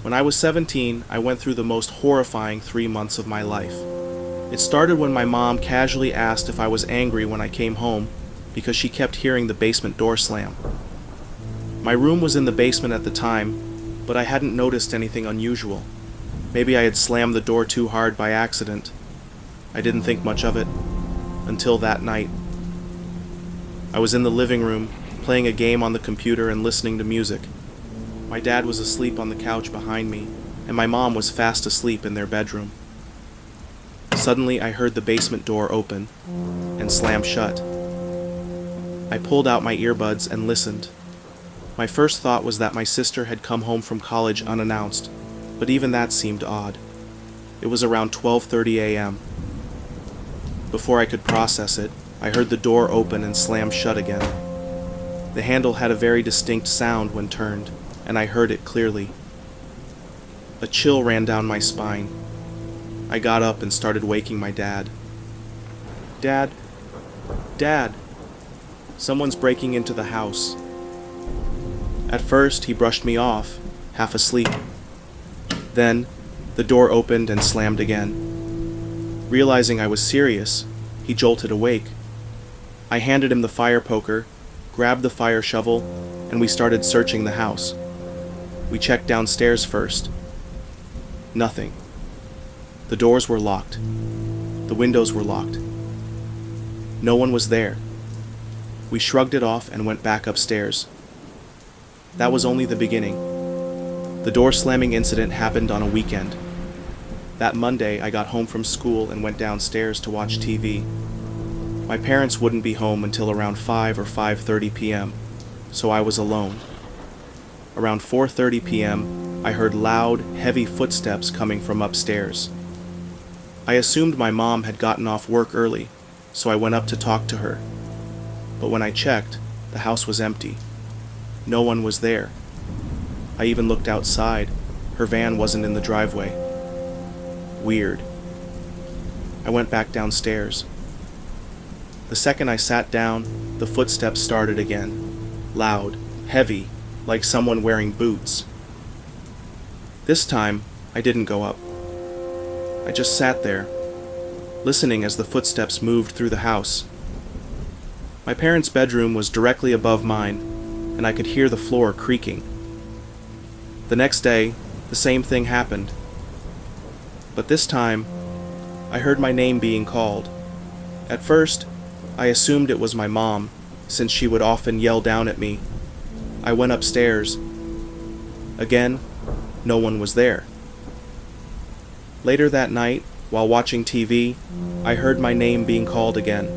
When I was 17, I went through the most horrifying 3 months of my life. It started when my mom casually asked if I was angry when I came home because she kept hearing the basement door slam. My room was in the basement at the time, but I hadn't noticed anything unusual. Maybe I had slammed the door too hard by accident. I didn't think much of it until that night. I was in the living room, playing a game on the computer and listening to music. My dad was asleep on the couch behind me, and my mom was fast asleep in their bedroom. Suddenly, I heard the basement door open and slam shut. I pulled out my earbuds and listened. My first thought was that my sister had come home from college unannounced, but even that seemed odd. It was around 12:30 a.m. Before I could process it, I heard the door open and slam shut again. The handle had a very distinct sound when turned, and I heard it clearly. A chill ran down my spine. I got up and started waking my dad. "Dad, Dad, someone's breaking into the house." At first, he brushed me off, half asleep. Then, the door opened and slammed again. Realizing I was serious, he jolted awake. I handed him the fire poker, grabbed the fire shovel, and we started searching the house. We checked downstairs first. Nothing. The doors were locked. The windows were locked. No one was there. We shrugged it off and went back upstairs. That was only the beginning. The door slamming incident happened on a weekend. That Monday, I got home from school and went downstairs to watch TV. My parents wouldn't be home until around 5 or 5:30 p.m., so I was alone. Around 4:30 p.m., I heard loud, heavy footsteps coming from upstairs. I assumed my mom had gotten off work early, so I went up to talk to her. But when I checked, the house was empty. No one was there. I even looked outside. Her van wasn't in the driveway. Weird. I went back downstairs. The second I sat down, the footsteps started again. Loud, heavy, like someone wearing boots. This time, I didn't go up. I just sat there, listening as the footsteps moved through the house. My parents' bedroom was directly above mine, and I could hear the floor creaking. The next day, the same thing happened. But this time, I heard my name being called. At first, I assumed it was my mom, since she would often yell down at me. I went upstairs. Again, no one was there. Later that night, while watching TV, I heard my name being called again.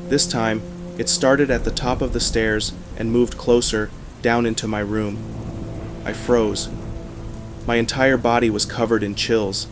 This time, it started at the top of the stairs and moved closer down into my room. I froze. My entire body was covered in chills.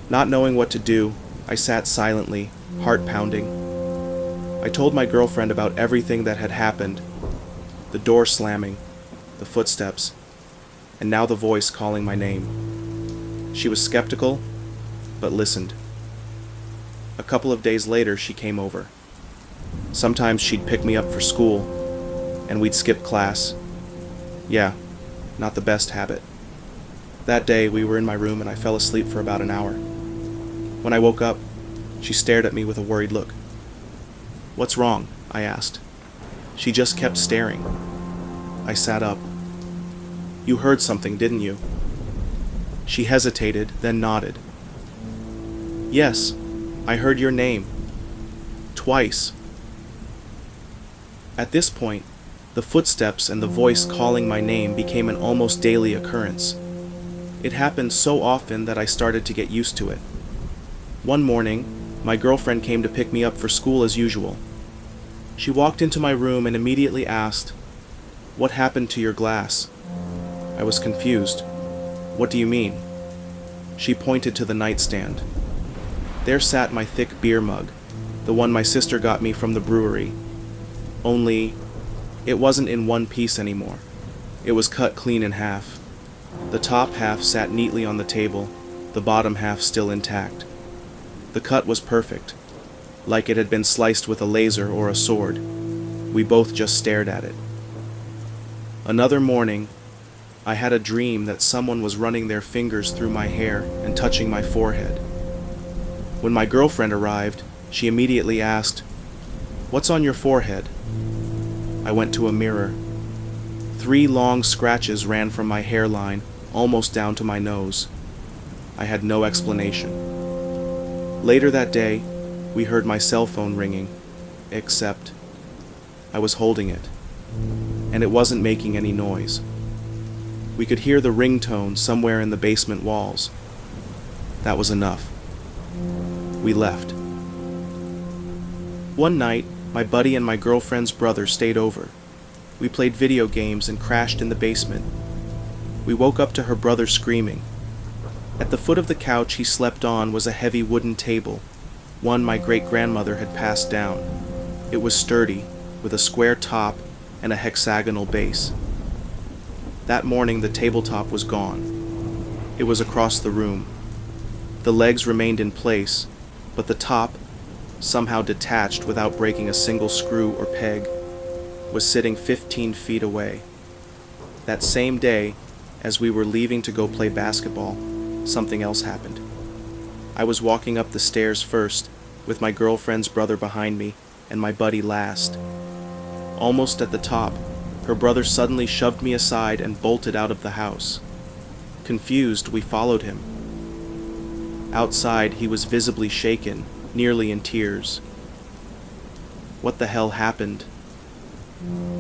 Not knowing what to do, I sat silently, heart pounding. I told my girlfriend about everything that had happened. The door slamming, the footsteps, and now the voice calling my name. She was skeptical, but listened. A couple of days later, she came over. Sometimes she'd pick me up for school, and we'd skip class. Yeah, not the best habit. That day, we were in my room and I fell asleep for about an hour. When I woke up, she stared at me with a worried look. "What's wrong?" I asked. She just kept staring. I sat up. "You heard something, didn't you?" She hesitated, then nodded. "Yes, I heard your name. Twice." At this point, the footsteps and the voice calling my name became an almost daily occurrence. It happened so often that I started to get used to it. One morning, my girlfriend came to pick me up for school as usual. She walked into my room and immediately asked, "What happened to your glass?" I was confused. "What do you mean?" She pointed to the nightstand. There sat my thick beer mug, the one my sister got me from the brewery. Only, it wasn't in one piece anymore. It was cut clean in half. The top half sat neatly on the table, the bottom half still intact. The cut was perfect, like it had been sliced with a laser or a sword. We both just stared at it. Another morning, I had a dream that someone was running their fingers through my hair and touching my forehead. When my girlfriend arrived, she immediately asked, "What's on your forehead?" I went to a mirror. 3 long scratches ran from my hairline almost down to my nose. I had no explanation. Later that day, we heard my cell phone ringing, except I was holding it, and it wasn't making any noise. We could hear the ringtone somewhere in the basement walls. That was enough. We left. One night, my buddy and my girlfriend's brother stayed over. We played video games and crashed in the basement. We woke up to her brother screaming. At the foot of the couch he slept on was a heavy wooden table, one my great-grandmother had passed down. It was sturdy, with a square top and a hexagonal base. That morning the tabletop was gone. It was across the room. The legs remained in place, but the top, somehow detached without breaking a single screw or peg, was sitting 15 feet away. That same day, as we were leaving to go play basketball, something else happened. I was walking up the stairs first, with my girlfriend's brother behind me and my buddy last. Almost at the top, her brother suddenly shoved me aside and bolted out of the house. Confused, we followed him. Outside, he was visibly shaken, nearly in tears. What the hell happened?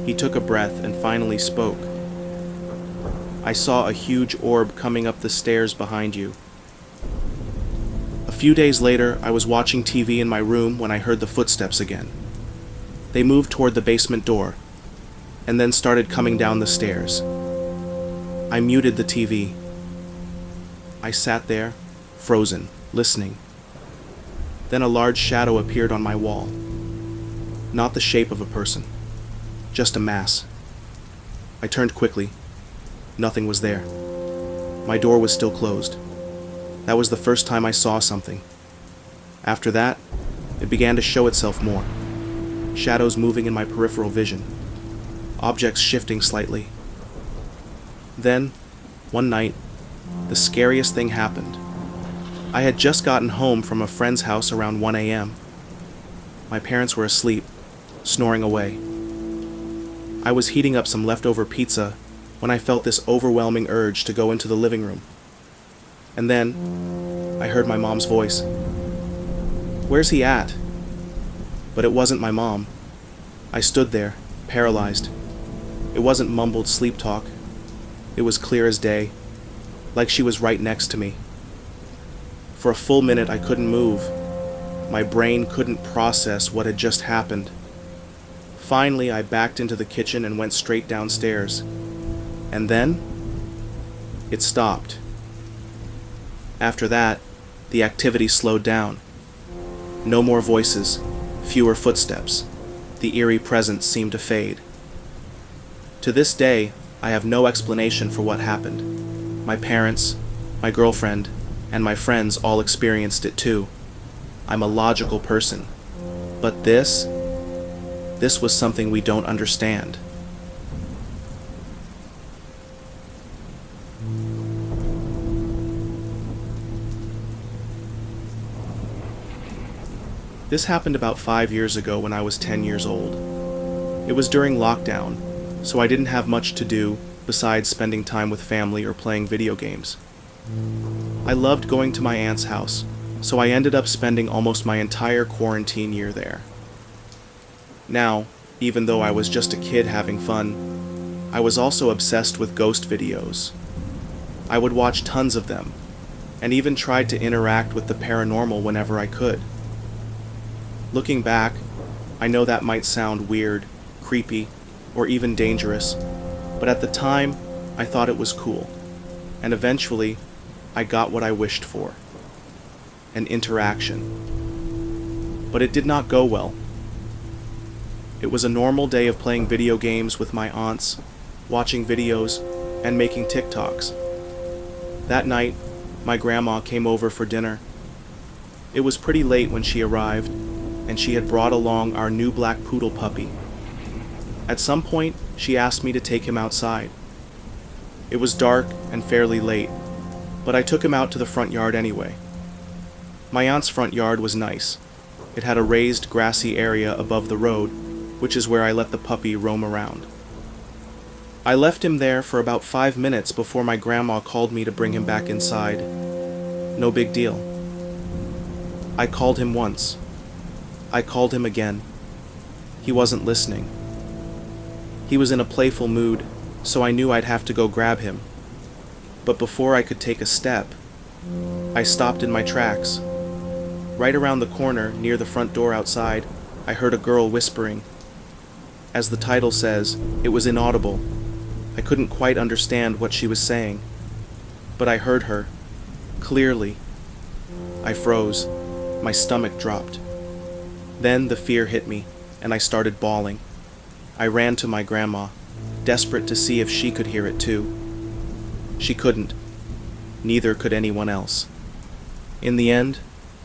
He took a breath and finally spoke. "I saw a huge orb coming up the stairs behind you." A few days later, I was watching TV in my room when I heard the footsteps again. They moved toward the basement door, and then started coming down the stairs. I muted the TV. I sat there, frozen, listening. Then a large shadow appeared on my wall. Not the shape of a person, just a mass. I turned quickly. Nothing was there. My door was still closed. That was the first time I saw something. After that, it began to show itself more. Shadows moving in my peripheral vision. Objects shifting slightly. Then, one night, the scariest thing happened. I had just gotten home from a friend's house around 1 a.m. My parents were asleep, snoring away. I was heating up some leftover pizza when I felt this overwhelming urge to go into the living room. And then, I heard my mom's voice. "Where's he at?" But it wasn't my mom. I stood there, paralyzed. It wasn't mumbled sleep talk. It was clear as day, like she was right next to me. For a full minute I couldn't move. My brain couldn't process what had just happened. Finally, I backed into the kitchen and went straight downstairs. And then, it stopped. After that, the activity slowed down. No more voices, fewer footsteps. The eerie presence seemed to fade. To this day, I have no explanation for what happened. My parents, my girlfriend, and my friends all experienced it too. I'm a logical person. But this was something we don't understand. This happened about 5 years ago when I was 10 years old. It was during lockdown, so I didn't have much to do besides spending time with family or playing video games. I loved going to my aunt's house, so I ended up spending almost my entire quarantine year there. Now, even though I was just a kid having fun, I was also obsessed with ghost videos. I would watch tons of them, and even tried to interact with the paranormal whenever I could. Looking back, I know that might sound weird, creepy, or even dangerous, but at the time, I thought it was cool, and eventually, I got what I wished for. An interaction. But it did not go well. It was a normal day of playing video games with my aunts, watching videos, and making TikToks. That night, my grandma came over for dinner. It was pretty late when she arrived, and she had brought along our new black poodle puppy. At some point, she asked me to take him outside. It was dark and fairly late, but I took him out to the front yard anyway. My aunt's front yard was nice. It had a raised, grassy area above the road, which is where I let the puppy roam around. I left him there for about 5 minutes before my grandma called me to bring him back inside. No big deal. I called him once. I called him again. He wasn't listening. He was in a playful mood, so I knew I'd have to go grab him. But before I could take a step, I stopped in my tracks. Right around the corner, near the front door outside, I heard a girl whispering. As the title says, it was inaudible. I couldn't quite understand what she was saying, but I heard her, clearly. I froze. My stomach dropped. Then the fear hit me, and I started bawling. I ran to my grandma, desperate to see if she could hear it too. She couldn't. Neither could anyone else. In the end,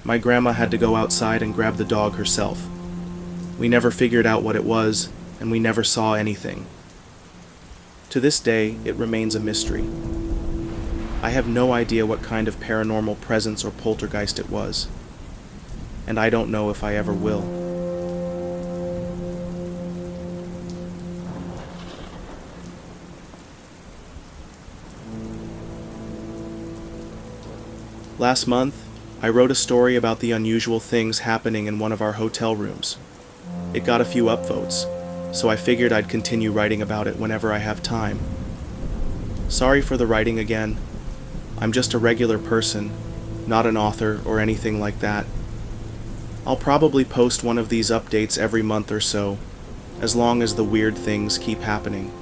my grandma had to go outside and grab the dog herself. We never figured out what it was, and we never saw anything. To this day, it remains a mystery. I have no idea what kind of paranormal presence or poltergeist it was, and I don't know if I ever will. Last month, I wrote a story about the unusual things happening in one of our hotel rooms. It got a few upvotes, so I figured I'd continue writing about it whenever I have time. Sorry for the writing again. I'm just a regular person, not an author or anything like that. I'll probably post one of these updates every month or so, as long as the weird things keep happening.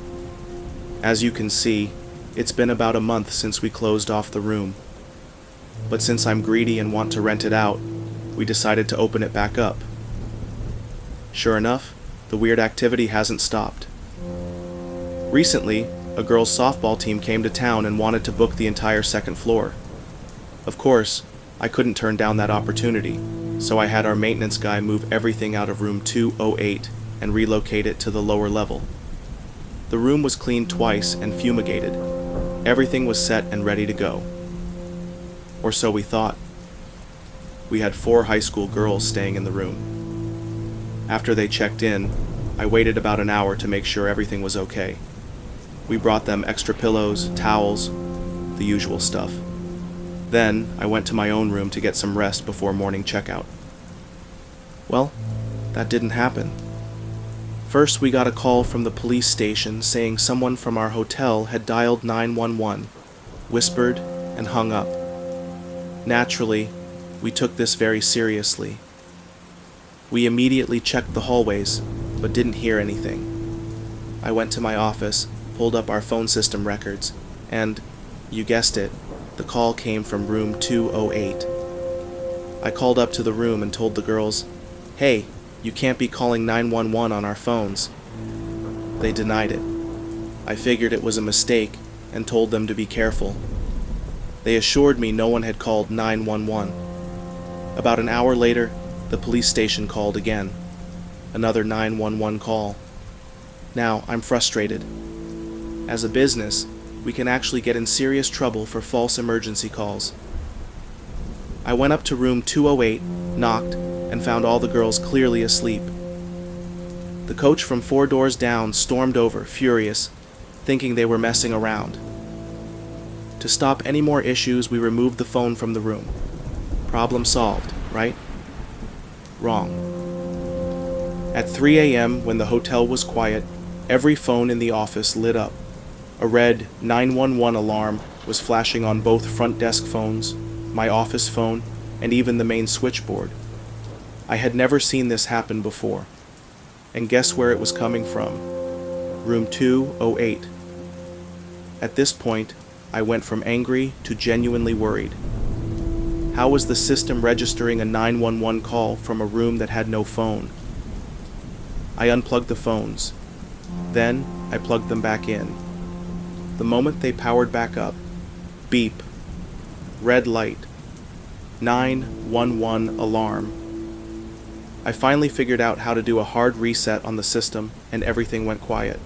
As you can see, it's been about a month since we closed off the room. But since I'm greedy and want to rent it out, we decided to open it back up. Sure enough, the weird activity hasn't stopped. Recently, a girls' softball team came to town and wanted to book the entire second floor. Of course, I couldn't turn down that opportunity, so I had our maintenance guy move everything out of room 208 and relocate it to the lower level. The room was cleaned twice and fumigated. Everything was set and ready to go. Or so we thought. We had 4 high school girls staying in the room. After they checked in, I waited about an hour to make sure everything was okay. We brought them extra pillows, towels, the usual stuff. Then, I went to my own room to get some rest before morning checkout. Well, that didn't happen. First, we got a call from the police station saying someone from our hotel had dialed 911, whispered, and hung up. Naturally, we took this very seriously. We immediately checked the hallways, but didn't hear anything. I went to my office, pulled up our phone system records, and, you guessed it, the call came from room 208. I called up to the room and told the girls, "Hey, you can't be calling 911 on our phones." They denied it. I figured it was a mistake and told them to be careful. They assured me no one had called 911. About an hour later, the police station called again. Another 911 call. Now, I'm frustrated. As a business, we can actually get in serious trouble for false emergency calls. I went up to room 208, knocked, and found all the girls clearly asleep. The coach from 4 doors down stormed over, furious, thinking they were messing around. To stop any more issues, we removed the phone from the room. Problem solved, right? Wrong. At 3 a.m., when the hotel was quiet, every phone in the office lit up. A red 911 alarm was flashing on both front desk phones, my office phone, and even the main switchboard. I had never seen this happen before. And guess where it was coming from? Room 208. At this point, I went from angry to genuinely worried. How was the system registering a 911 call from a room that had no phone? I unplugged the phones. Then, I plugged them back in. The moment they powered back up, beep, red light, 911 alarm. I finally figured out how to do a hard reset on the system, and everything went quiet.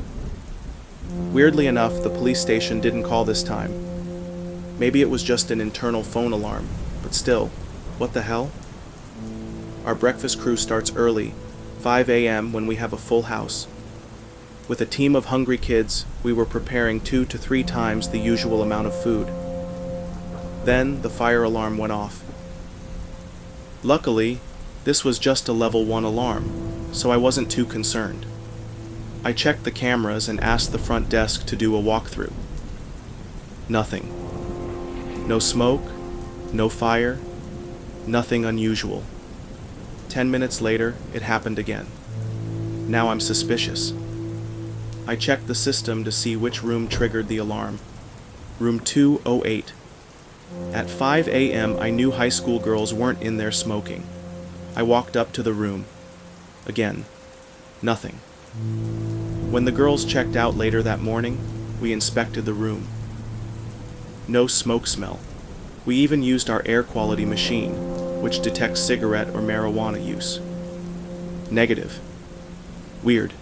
Weirdly enough, the police station didn't call this time. Maybe it was just an internal phone alarm, but still, what the hell? Our breakfast crew starts early, 5 a.m. when we have a full house. With a team of hungry kids, we were preparing 2 to 3 times the usual amount of food. Then the fire alarm went off. Luckily, this was just a level 1 alarm, so I wasn't too concerned. I checked the cameras and asked the front desk to do a walkthrough. Nothing. No smoke, no fire, nothing unusual. 10 minutes later, it happened again. Now I'm suspicious. I checked the system to see which room triggered the alarm. Room 208. At 5 a.m., I knew high school girls weren't in there smoking. I walked up to the room. Again, nothing. When the girls checked out later that morning, we inspected the room. No smoke smell. We even used our air quality machine, which detects cigarette or marijuana use. Negative. Weird.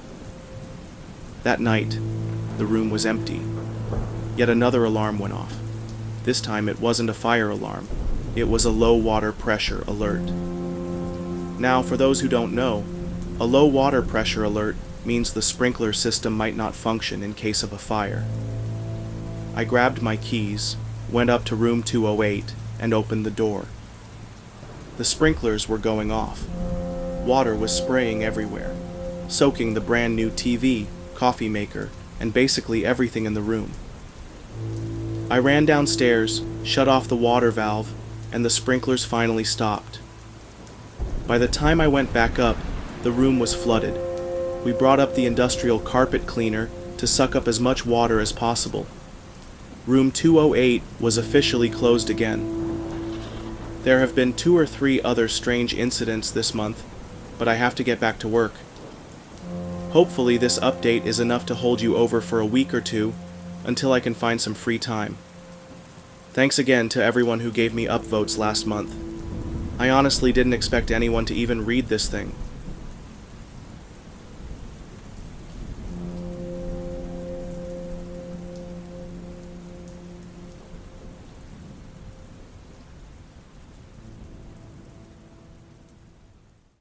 That night, the room was empty. Yet another alarm went off. This time it wasn't a fire alarm. It was a low water pressure alert. Now, for those who don't know, a low water pressure alert means the sprinkler system might not function in case of a fire. I grabbed my keys, went up to room 208, and opened the door. The sprinklers were going off. Water was spraying everywhere, soaking the brand new TV, coffee maker, and basically everything in the room. I ran downstairs, shut off the water valve, and the sprinklers finally stopped. By the time I went back up, the room was flooded. We brought up the industrial carpet cleaner to suck up as much water as possible. Room 208 was officially closed again. There have been 2 or 3 other strange incidents this month, but I have to get back to work. Hopefully this update is enough to hold you over for a week or 2 until I can find some free time. Thanks again to everyone who gave me upvotes last month. I honestly didn't expect anyone to even read this thing.